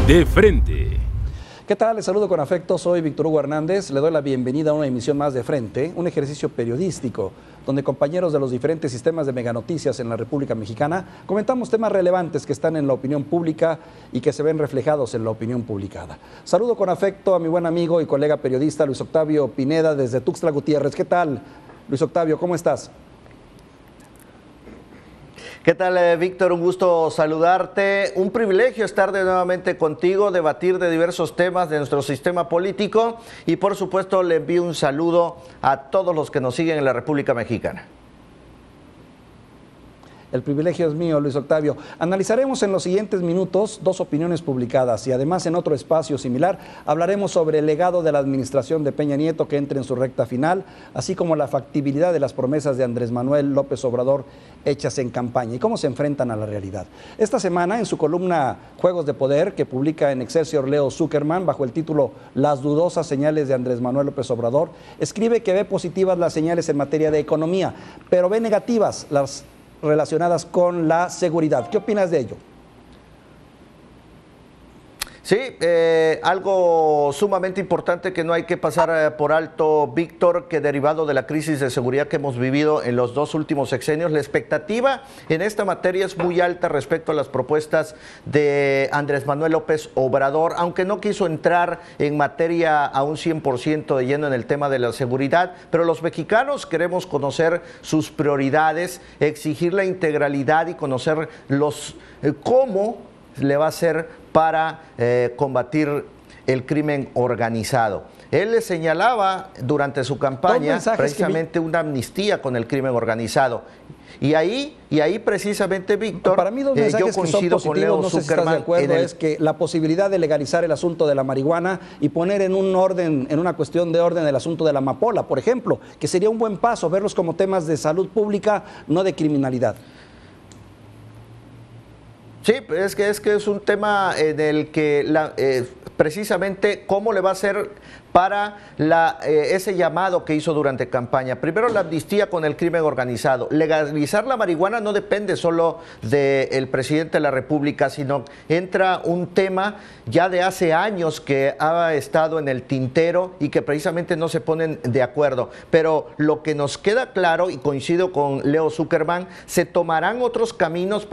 De frente. ¿Qué tal? Les saludo con afecto, soy Víctor Hugo Hernández. Le doy la bienvenida a una emisión más de Frente, un ejercicio periodístico donde compañeros de los diferentes sistemas de meganoticias en la República Mexicana comentamos temas relevantes que están en la opinión pública y que se ven reflejados en la opinión publicada. Saludo con afecto a mi buen amigo y colega periodista Luis Octavio Pineda desde Tuxtla Gutiérrez. ¿Qué tal, Luis Octavio? ¿Cómo estás? ¿Qué tal, Víctor? Un gusto saludarte. Un privilegio estar nuevamente contigo, debatir de diversos temas de nuestro sistema político y, por supuesto, le envío un saludo a todos los que nos siguen en la República Mexicana. El privilegio es mío, Luis Octavio. Analizaremos en los siguientes minutos dos opiniones publicadas y además en otro espacio similar hablaremos sobre el legado de la administración de Peña Nieto que entra en su recta final, así como la factibilidad de las promesas de Andrés Manuel López Obrador hechas en campaña y cómo se enfrentan a la realidad. Esta semana, en su columna Juegos de Poder, que publica en Excelsior Leo Zuckerman bajo el título Las dudosas señales de Andrés Manuel López Obrador, escribe que ve positivas las señales en materia de economía, pero ve negativas las relacionadas con la seguridad. ¿Qué opinas de ello? Sí, algo sumamente importante que no hay que pasar por alto, Víctor, que derivado de la crisis de seguridad que hemos vivido en los dos últimos sexenios, la expectativa en esta materia es muy alta respecto a las propuestas de Andrés Manuel López Obrador, aunque no quiso entrar en materia a un 100% de lleno en el tema de la seguridad, pero los mexicanos queremos conocer sus prioridades, exigir la integralidad y conocer cómo le va a hacer para combatir el crimen organizado. Él le señalaba durante su campaña precisamente una amnistía con el crimen organizado. Y ahí precisamente, Víctor, para mí dos mensajes yo coincido con Leo no sé si estás de acuerdo, es que la posibilidad de legalizar el asunto de la marihuana y poner en un orden, en una cuestión de orden el asunto de la amapola, por ejemplo, que sería un buen paso, verlos como temas de salud pública, no de criminalidad. Sí, es que es un tema en el que precisamente cómo le va a hacer para ese llamado que hizo durante campaña. Primero, la amnistía con el crimen organizado. Legalizar la marihuana no depende solo del presidente de la República, sino entra un tema ya de hace años que ha estado en el tintero y que precisamente no se ponen de acuerdo. Pero lo que nos queda claro, y coincido con Leo Zuckerman, se tomarán otros caminos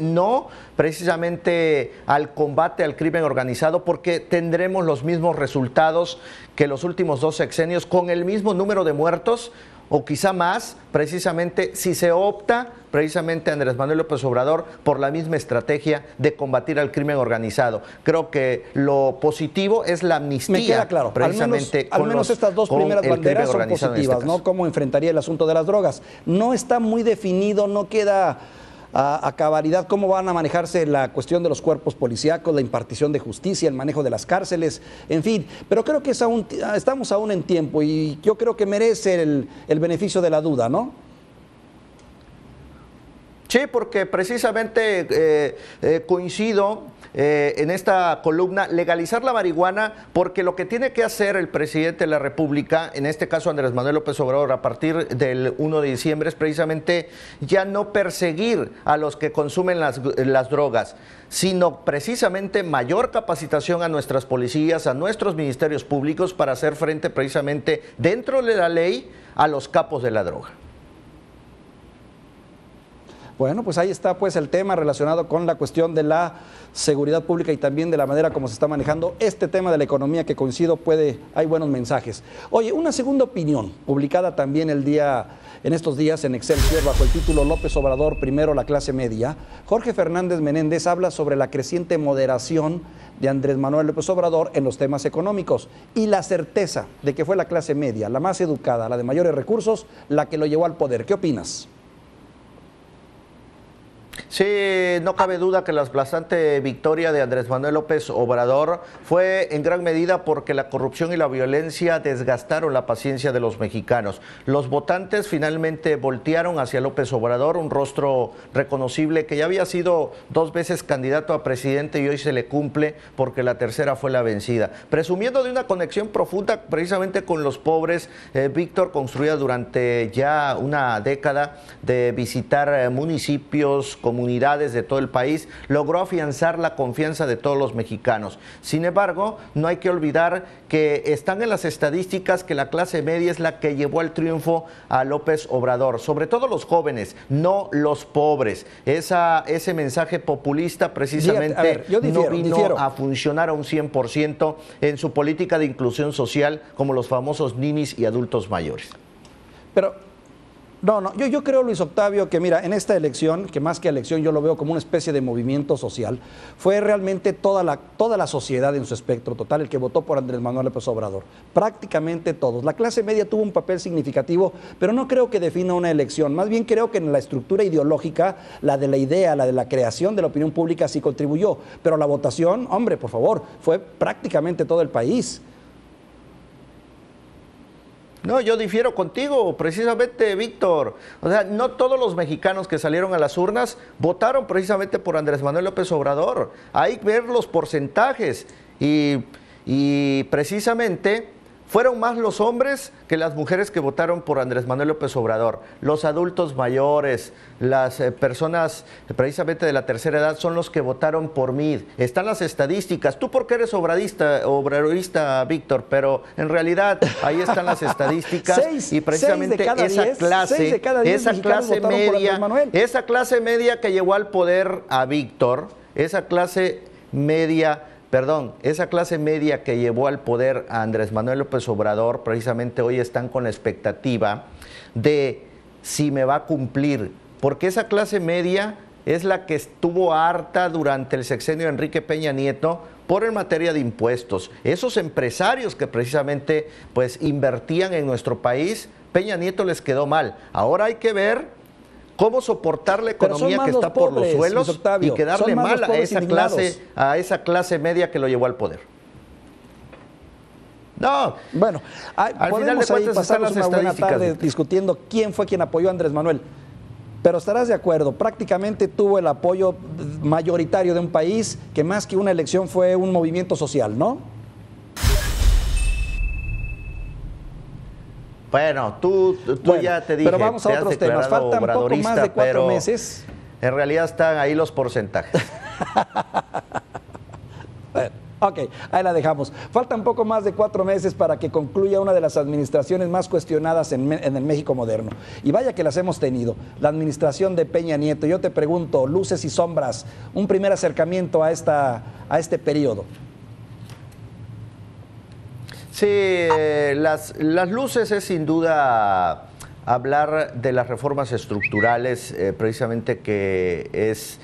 no precisamente al combate al crimen organizado, porque tendremos los mismos resultados que los últimos dos sexenios, con el mismo número de muertos o quizá más, precisamente si se opta precisamente Andrés Manuel López Obrador por la misma estrategia de combatir al crimen organizado. Creo que lo positivo es la amnistía. Me queda claro, precisamente al menos estas dos primeras banderas son positivas, ¿no? ¿Cómo enfrentaría el asunto de las drogas? No está muy definido, no queda a cabalidad cómo van a manejarse la cuestión de los cuerpos policíacos, la impartición de justicia, el manejo de las cárceles, en fin, pero creo que estamos aún en tiempo y yo creo que merece el beneficio de la duda, ¿no? Sí, porque precisamente coincido en esta columna, legalizar la marihuana, porque lo que tiene que hacer el presidente de la República, en este caso Andrés Manuel López Obrador, a partir del 1 de diciembre, es precisamente ya no perseguir a los que consumen las drogas, sino precisamente mayor capacitación a nuestras policías, a nuestros ministerios públicos para hacer frente precisamente dentro de la ley a los capos de la droga. Bueno, pues ahí está pues el tema relacionado con la cuestión de la seguridad pública y también de la manera como se está manejando este tema de la economía, que coincido, hay buenos mensajes. Oye, una segunda opinión publicada también en estos días en Excelsior bajo el título López Obrador, primero la clase media. Jorge Fernández Menéndez habla sobre la creciente moderación de Andrés Manuel López Obrador en los temas económicos y la certeza de que fue la clase media, la más educada, la de mayores recursos, la que lo llevó al poder. ¿Qué opinas? Sí, no cabe duda que la aplastante victoria de Andrés Manuel López Obrador fue en gran medida porque la corrupción y la violencia desgastaron la paciencia de los mexicanos. Los votantes finalmente voltearon hacia López Obrador, un rostro reconocible que ya había sido 2 veces candidato a presidente y hoy se le cumple porque la tercera fue la vencida. Presumiendo de una conexión profunda precisamente con los pobres, Víctor, construida durante ya una década de visitar municipios con comunidades de todo el país, logró afianzar la confianza de todos los mexicanos. Sin embargo, no hay que olvidar que están en las estadísticas que la clase media es la que llevó al triunfo a López Obrador, sobre todo los jóvenes, no los pobres. Ese mensaje populista precisamente no vino a funcionar a un 100% en su política de inclusión social, como los famosos ninis y adultos mayores. Pero yo creo, Luis Octavio, que mira, en esta elección, que más que elección yo lo veo como una especie de movimiento social, fue realmente toda la sociedad en su espectro total el que votó por Andrés Manuel López Obrador. Prácticamente todos. La clase media tuvo un papel significativo, pero no creo que defina una elección. Más bien creo que en la estructura ideológica, la de la idea, la de la creación de la opinión pública sí contribuyó. Pero la votación, hombre, por favor, fue prácticamente todo el país. No, yo difiero contigo, precisamente, Víctor. O sea, no todos los mexicanos que salieron a las urnas votaron precisamente por Andrés Manuel López Obrador. Hay que ver los porcentajes y precisamente fueron más los hombres que las mujeres que votaron por Andrés Manuel López Obrador. Los adultos mayores, las personas precisamente de la tercera edad son los que votaron por mí. Están las estadísticas. Tú porque eres obradorista, Víctor, pero en realidad ahí están las estadísticas y precisamente esa clase media que llevó al poder a Víctor, esa clase media que llevó al poder a Andrés Manuel López Obrador, precisamente hoy están con la expectativa de si me va a cumplir, porque esa clase media es la que estuvo harta durante el sexenio de Enrique Peña Nieto por en materia de impuestos. Esos empresarios que precisamente pues invertían en nuestro país, Peña Nieto les quedó mal. Ahora hay que ver cómo soportar la economía que está por los suelos y quedarle mal a esa clase media que lo llevó al poder. No, bueno, al final de cuentas están las una buena tarde estadísticas discutiendo quién fue quien apoyó a Andrés Manuel. Pero estarás de acuerdo, prácticamente tuvo el apoyo mayoritario de un país que más que una elección fue un movimiento social, ¿no? Bueno, tú ya te dije, pero vamos a otros temas. Faltan poco más de 4 meses. En realidad están ahí los porcentajes. Ok, ahí la dejamos. Faltan poco más de 4 meses para que concluya una de las administraciones más cuestionadas en el México moderno. Y vaya que las hemos tenido. La administración de Peña Nieto. Yo te pregunto, luces y sombras, un primer acercamiento a este periodo. Sí, las luces es sin duda hablar de las reformas estructurales, precisamente que es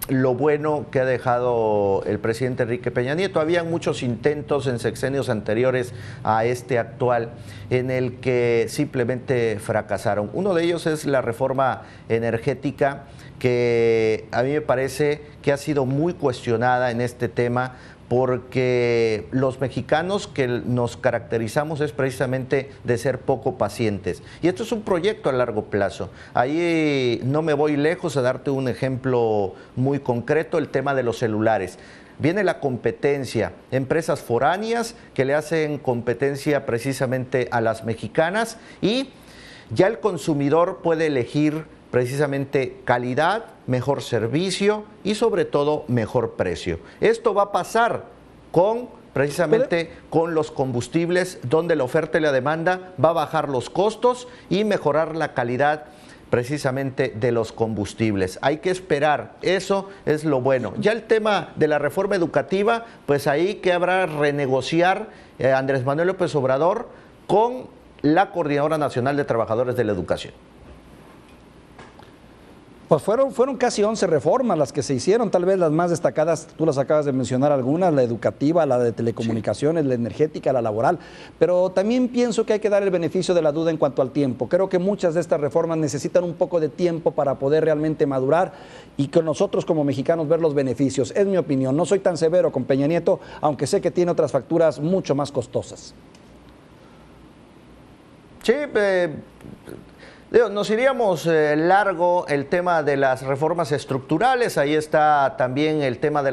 lo bueno que ha dejado el presidente Enrique Peña Nieto. Había muchos intentos en sexenios anteriores a este actual en el que simplemente fracasaron. Uno de ellos es la reforma energética, que a mí me parece que ha sido muy cuestionada en este tema, porque los mexicanos que nos caracterizamos es precisamente de ser poco pacientes. Y esto es un proyecto a largo plazo. Ahí no me voy lejos a darte un ejemplo muy concreto, el tema de los celulares. Viene la competencia, empresas foráneas que le hacen competencia precisamente a las mexicanas y ya el consumidor puede elegir precisamente calidad, mejor servicio y sobre todo mejor precio. Esto va a pasar precisamente con los combustibles, donde la oferta y la demanda va a bajar los costos y mejorar la calidad precisamente de los combustibles. Hay que esperar, eso es lo bueno. Ya el tema de la reforma educativa, pues ahí que habrá renegociar Andrés Manuel López Obrador con la Coordinadora Nacional de Trabajadores de la Educación. Pues fueron casi 11 reformas las que se hicieron, tal vez las más destacadas, tú las acabas de mencionar algunas, la educativa, la de telecomunicaciones, sí, la energética, la laboral, pero también pienso que hay que dar el beneficio de la duda en cuanto al tiempo. Creo que muchas de estas reformas necesitan un poco de tiempo para poder realmente madurar y que nosotros como mexicanos ver los beneficios. Es mi opinión, no soy tan severo con Peña Nieto, aunque sé que tiene otras facturas mucho más costosas. Sí, nos iríamos largo el tema de las reformas estructurales, ahí está también el tema de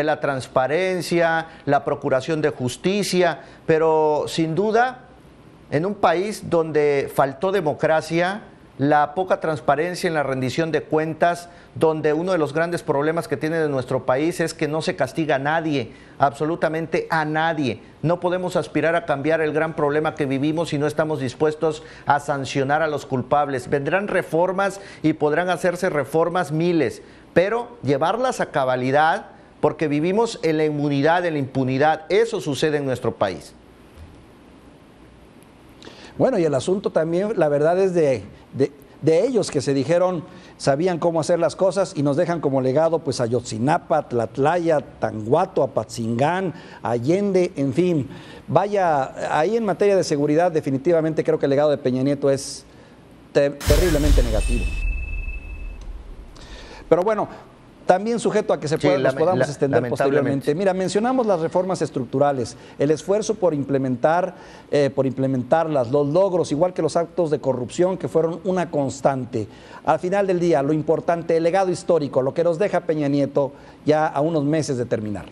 la transparencia, la procuración de justicia, pero sin duda en un país donde faltó democracia, la poca transparencia en la rendición de cuentas, donde uno de los grandes problemas que tiene de nuestro país es que no se castiga a nadie, absolutamente a nadie. No podemos aspirar a cambiar el gran problema que vivimos si no estamos dispuestos a sancionar a los culpables. Vendrán reformas y podrán hacerse reformas miles, pero llevarlas a cabalidad, porque vivimos en la inmunidad, en la impunidad. Eso sucede en nuestro país. Bueno, y el asunto también, la verdad es de ellos que se dijeron, sabían cómo hacer las cosas y nos dejan como legado pues Ayotzinapa, Tlatlaya, Tanguato, Apatzingán, Allende, en fin. Vaya, ahí en materia de seguridad definitivamente creo que el legado de Peña Nieto es terriblemente negativo. Pero bueno, también sujeto a que nos podamos extender posteriormente. Mira, mencionamos las reformas estructurales, el esfuerzo por implementarlas, los logros, igual que los actos de corrupción que fueron una constante. Al final del día, lo importante, el legado histórico, lo que nos deja Peña Nieto ya a unos meses de terminar.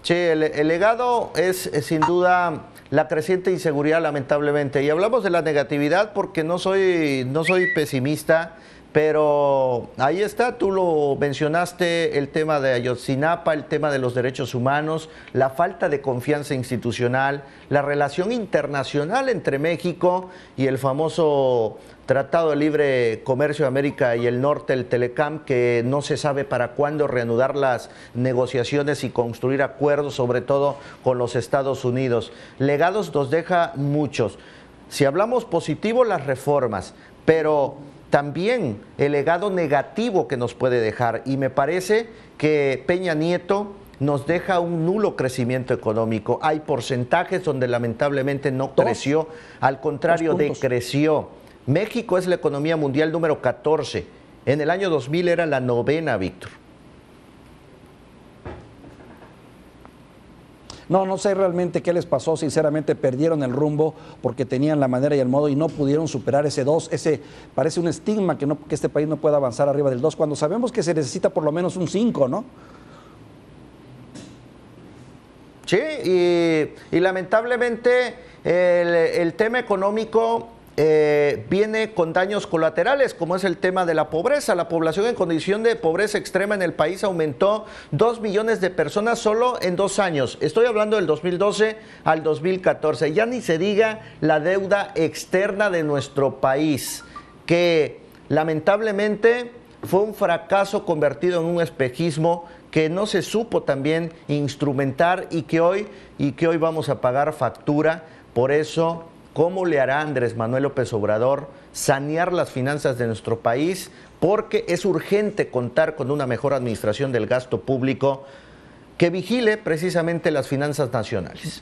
Sí, el legado es sin duda la creciente inseguridad, lamentablemente. Y hablamos de la negatividad porque no soy pesimista. Pero ahí está, tú lo mencionaste, el tema de Ayotzinapa, el tema de los derechos humanos, la falta de confianza institucional, la relación internacional entre México y el famoso Tratado de Libre Comercio de América y el Norte, el Telecam, que no se sabe para cuándo reanudar las negociaciones y construir acuerdos, sobre todo con los Estados Unidos. Legados nos deja muchos. Si hablamos positivo, las reformas, pero también el legado negativo que nos puede dejar, y me parece que Peña Nieto nos deja un nulo crecimiento económico. Hay porcentajes donde lamentablemente no creció, al contrario, decreció. México es la economía mundial número 14, en el año 2000 era la 9ª, Víctor. No sé realmente qué les pasó, sinceramente perdieron el rumbo porque tenían la manera y el modo y no pudieron superar ese 2, parece un estigma que este país no pueda avanzar arriba del 2, cuando sabemos que se necesita por lo menos un 5, ¿no? Sí, y lamentablemente el tema económico viene con daños colaterales, como es el tema de la pobreza. La población en condición de pobreza extrema en el país aumentó 2 millones de personas solo en 2 años. Estoy hablando del 2012 al 2014. Ya ni se diga la deuda externa de nuestro país, que lamentablemente fue un fracaso convertido en un espejismo que no se supo también instrumentar y que hoy vamos a pagar factura. Por eso, ¿cómo le hará Andrés Manuel López Obrador sanear las finanzas de nuestro país? Porque es urgente contar con una mejor administración del gasto público que vigile precisamente las finanzas nacionales.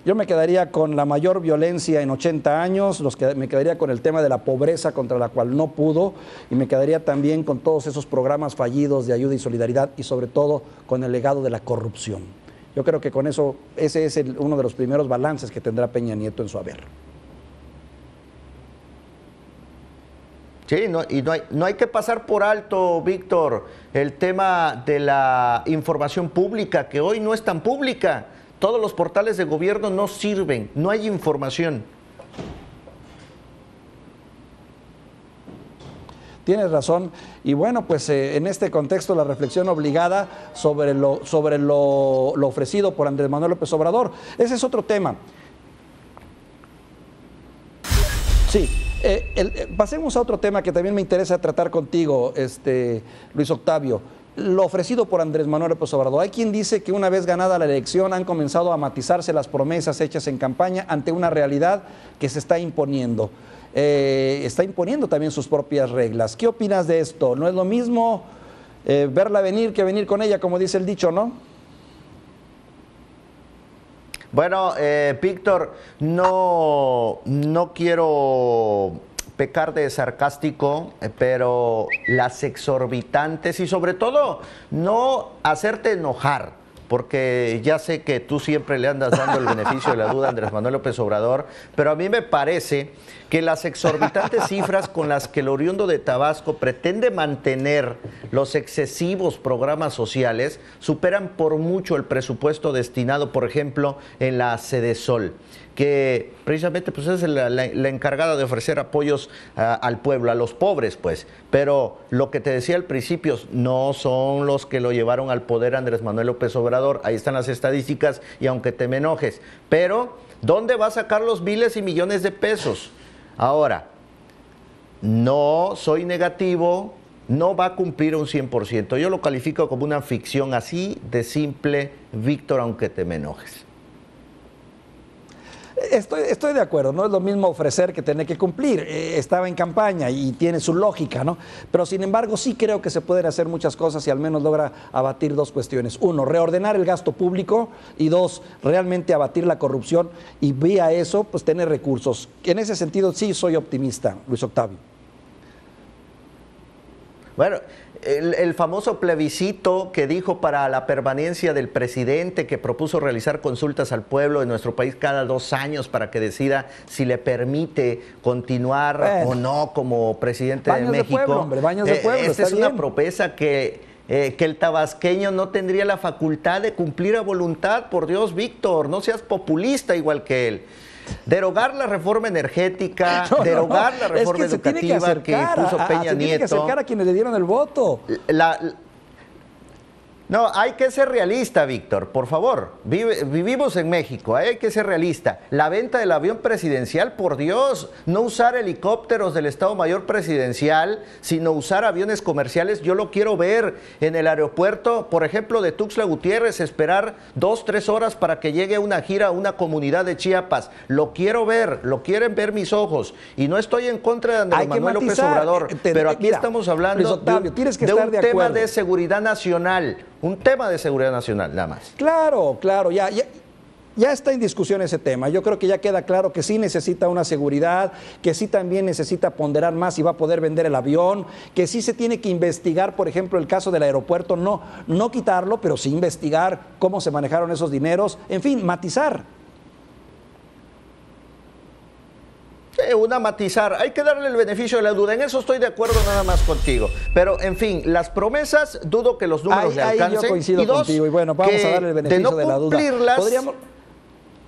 Yo me quedaría con la mayor violencia en 80 años, me quedaría con el tema de la pobreza contra la cual no pudo, y me quedaría también con todos esos programas fallidos de ayuda y solidaridad, y sobre todo con el legado de la corrupción. Yo creo que con eso, ese es uno de los primeros balances que tendrá Peña Nieto en su haber. Sí, no hay que pasar por alto, Víctor, el tema de la información pública, que hoy no es tan pública. Todos los portales de gobierno no sirven, no hay información. Tienes razón. Y bueno, pues en este contexto la reflexión obligada sobre lo ofrecido por Andrés Manuel López Obrador. Ese es otro tema. Sí, pasemos a otro tema que también me interesa tratar contigo, Luis Octavio. Lo ofrecido por Andrés Manuel López Obrador. Hay quien dice que una vez ganada la elección han comenzado a matizarse las promesas hechas en campaña ante una realidad que se está imponiendo. Está imponiendo también sus propias reglas. ¿Qué opinas de esto? ¿No es lo mismo verla venir que venir con ella, como dice el dicho, no? Bueno, Víctor, no quiero pecar de sarcástico, pero las exorbitantes y sobre todo no hacerte enojar, porque ya sé que tú siempre le andas dando el beneficio de la duda a Andrés Manuel López Obrador, pero a mí me parece que las exorbitantes cifras con las que el oriundo de Tabasco pretende mantener los excesivos programas sociales superan por mucho el presupuesto destinado, por ejemplo, en la Sedesol. que precisamente pues es la encargada de ofrecer apoyos al pueblo, a los pobres, pues. Pero lo que te decía al principio, no son los que lo llevaron al poder Andrés Manuel López Obrador. Ahí están las estadísticas y aunque te me enojes. Pero, ¿dónde va a sacar los miles y millones de pesos? Ahora, no soy negativo, no va a cumplir un 100%. Yo lo califico como una ficción así de simple, Víctor, aunque te me enojes. Estoy de acuerdo, no es lo mismo ofrecer que tener que cumplir. Estaba en campaña y tiene su lógica, ¿no? Pero sin embargo sí creo que se pueden hacer muchas cosas y al menos logra abatir dos cuestiones. Uno, reordenar el gasto público y dos, realmente abatir la corrupción y vía eso, pues tener recursos. En ese sentido sí soy optimista, Luis Octavio. Bueno, el famoso plebiscito que dijo para la permanencia del presidente, que propuso realizar consultas al pueblo de nuestro país cada 2 años para que decida si le permite continuar o no como presidente de México. De pueblo, hombre, baños de pueblo, esta es una promesa que el tabasqueño no tendría la facultad de cumplir a voluntad. Por Dios, Víctor, no seas populista igual que él. Derogar la reforma energética, derogar la reforma educativa que puso Peña Nieto. Tiene que acercar a quienes le dieron el voto. No, hay que ser realista, Víctor, por favor. Vivimos en México, hay que ser realista. La venta del avión presidencial, por Dios, no usar helicópteros del Estado Mayor Presidencial, sino usar aviones comerciales. Yo lo quiero ver en el aeropuerto, por ejemplo, de Tuxtla Gutiérrez, esperar 2-3 horas para que llegue una gira a una comunidad de Chiapas. Lo quiero ver, lo quieren ver mis ojos. Y no estoy en contra de Andrés Manuel López Obrador, pero aquí estamos hablando de un tema de seguridad nacional. Un tema de seguridad nacional, nada más. Claro, ya está en discusión ese tema. Yo creo que ya queda claro que sí necesita una seguridad, que sí también necesita ponderar más si va a poder vender el avión, que sí se tiene que investigar, por ejemplo, el caso del aeropuerto, no quitarlo, pero sí investigar cómo se manejaron esos dineros, en fin, matizar. Matizar, hay que darle el beneficio de la duda, en eso estoy de acuerdo nada más contigo, pero en fin, las promesas, dudo que los números le alcancen. Ahí yo coincido contigo, y bueno, vamos a darle el beneficio de la duda. ¿Podríamos?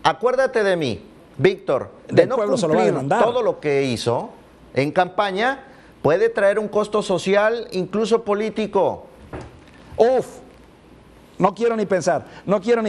Acuérdate de mí, Víctor, de no cumplir todo lo que hizo en campaña, puede traer un costo social, incluso político. No quiero ni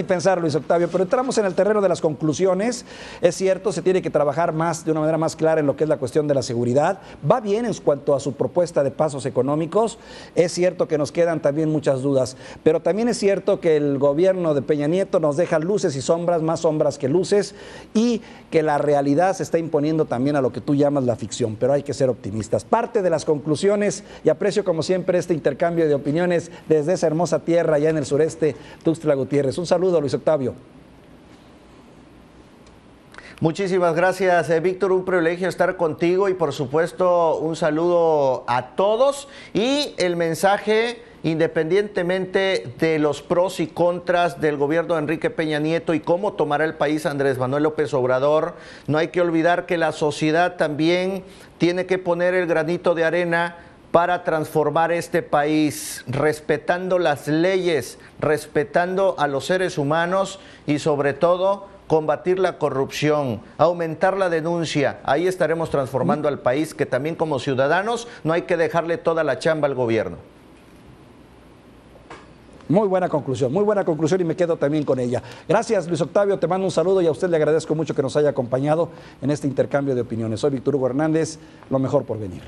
pensar, Luis Octavio, pero entramos en el terreno de las conclusiones. Es cierto, se tiene que trabajar más, de una manera más clara en lo que es la cuestión de la seguridad. Va bien en cuanto a su propuesta de pasos económicos. Es cierto que nos quedan también muchas dudas, pero también es cierto que el gobierno de Peña Nieto nos deja luces y sombras, más sombras que luces, y que la realidad se está imponiendo también a lo que tú llamas la ficción, pero hay que ser optimistas. Parte de las conclusiones, y aprecio como siempre este intercambio de opiniones desde esa hermosa tierra allá en el sureste, Tuxtla Gutiérrez. Un saludo, Luis Octavio. Muchísimas gracias, Víctor, un privilegio estar contigo y por supuesto un saludo a todos y el mensaje, independientemente de los pros y contras del gobierno de Enrique Peña Nieto y cómo tomará el país Andrés Manuel López Obrador, no hay que olvidar que la sociedad también tiene que poner el granito de arena para transformar este país, respetando las leyes, respetando a los seres humanos y sobre todo combatir la corrupción, aumentar la denuncia. Ahí estaremos transformando al país, que también como ciudadanos no hay que dejarle toda la chamba al gobierno. Muy buena conclusión y me quedo también con ella. Gracias, Luis Octavio, te mando un saludo y a usted le agradezco mucho que nos haya acompañado en este intercambio de opiniones. Soy Víctor Hugo Hernández, lo mejor por venir.